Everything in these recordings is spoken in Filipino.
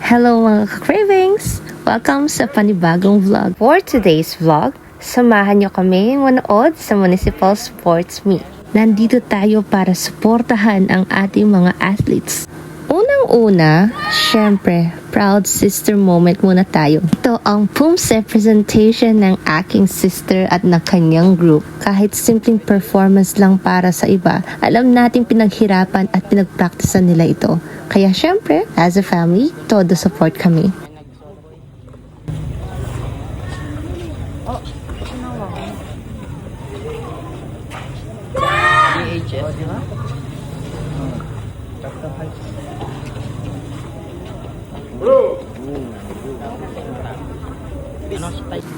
Hello mga cravings! Welcome sa panibagong vlog. For today's vlog, samahan nyo kami manood sa Municipal Sports Meet. Nandito tayo para suportahan ang ating mga athletes. Unang-una, syempre, proud sister moment muna tayo. Ito ang PUMSE presentation ng aking sister at ng kanyang group. Kahit simpleng performance lang para sa iba, alam nating pinaghirapan at pinagpraktisan nila ito. Kaya syempre, as a family, todo support kami.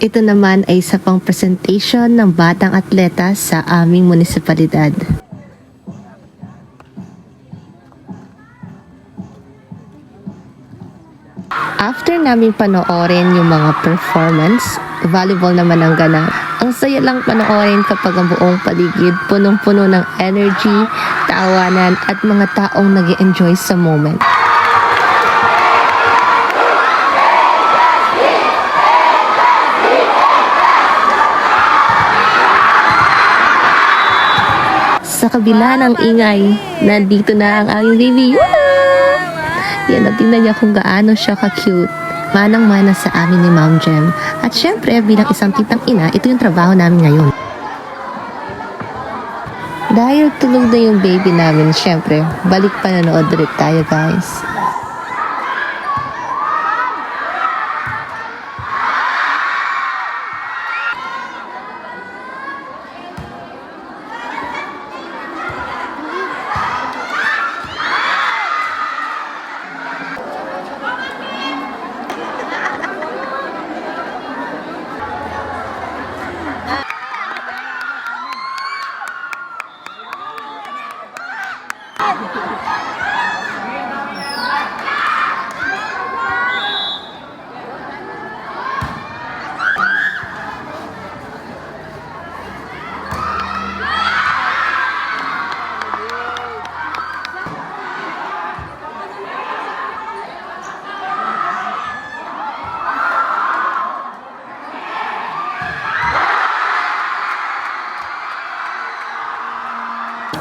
Ito naman ay isa pang presentation ng batang atleta sa aming munisipalidad. After namin panoorin yung mga performance, volleyball naman ang ganap. Ang saya lang panoorin kapag ang buong paligid punong-puno ng energy, tawanan at mga taong nag-enjoy sa moment. Sa kabila ng ingay, nandito na ang aming baby. Yan, tingnan niya kung gaano siya ka-cute. Manang-mana sa amin ni Ma'am Jem. At syempre, bilang isang titang ina, ito yung trabaho namin ngayon. Dahil tulog na yung baby namin, syempre, balik panonood ulit tayo guys.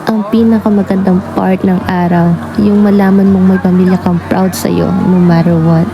Ang pinakamagandang part ng araw, yung malaman mong may pamilya kang proud sa'yo no matter what.